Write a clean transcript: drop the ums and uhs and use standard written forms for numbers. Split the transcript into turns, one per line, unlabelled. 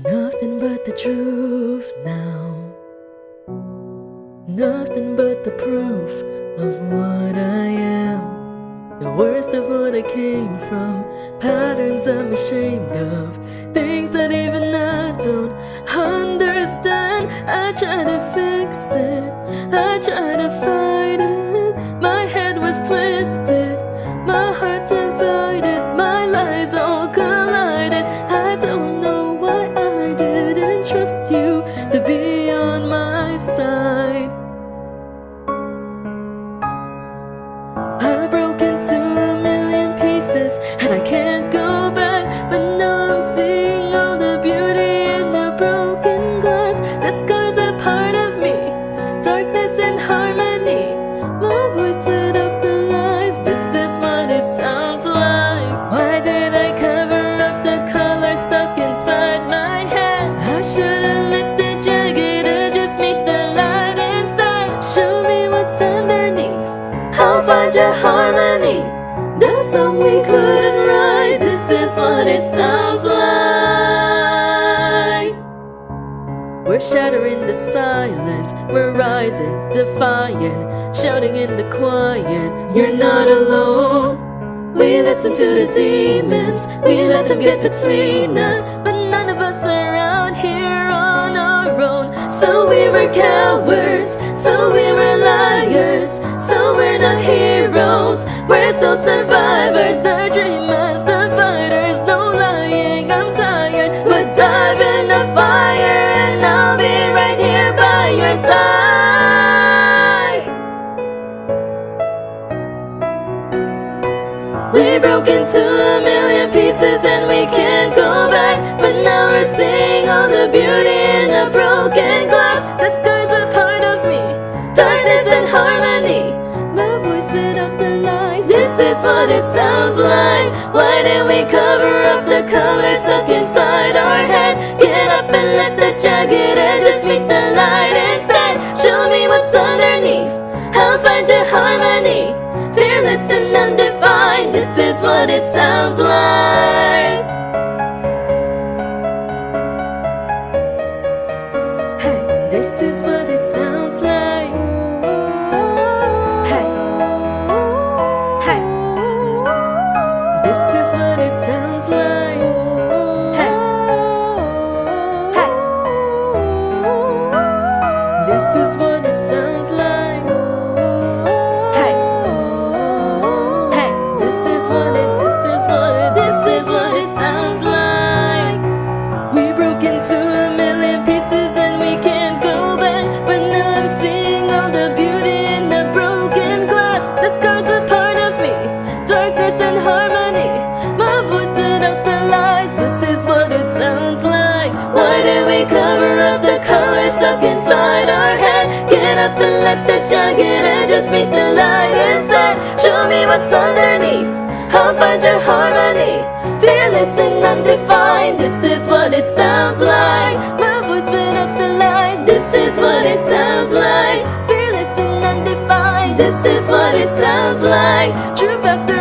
Nothing but the truth now. Nothing but the proof of what I am. The worst of what I came from. Patterns I'm ashamed of. Things that even I don't understand. I try to fix it, I try to fight it. My head was twisted, my heart divided, my lies all collided. I don't know why I didn't trust you to be on my side. I broke into a million pieces and I can't go back, but now I'm seeing all the beauty in the broken glass. The scars are part of me, darkness and harmony. My voice without the lies, this is what it sounds like. Why did I cover up the color stuck inside my head? I should've let the jagged edges meet the light instead. Show me what's underneath, I'll find your harmony. The song we couldn't write, this is what it sounds like. We're shattering the silence, we're rising, defiant, shouting in the quiet. You're not alone. We listen to the demons, we let them get between us, but none of us are out here on our own. So we were cowards, so we were liars, so we're not heroes, we're still survivors. The dreamers, the fighters, no lying, I'm tired, but dive in the fire and I'll be right here by your side. We broke into a million pieces and we can't go back, but now we're seeing all the beauty in a broken glass. The scars are part of me, darkness and harmony. My voice without the lies, this is what it sounds like. Why did we cover up the colors stuck inside our head? Get up and let the jagged edges meet the light instead. Show me what's underneath, I'll find your harmony. Fearless and undefined, this is what it sounds like. Hey, this is what it sounds like. Hey, hey, this is what it sounds like. Hey, hey, this is what it sounds like. This is what it sounds like. We broke into a million pieces and we can't go back, but now I'm seeing all the beauty in the broken glass. The scars are part of me, darkness and harmony. My voice without the lies, this is what it sounds like. Why did we cover up the colors stuck inside our head? Get up and let the jagged edges meet the light instead. Show me what's underneath, I'll find your harmony. Fearless and undefined, this is what it sounds like. My voice without the lies, this is what it sounds like. Fearless and undefined, this is what it sounds like. Truth after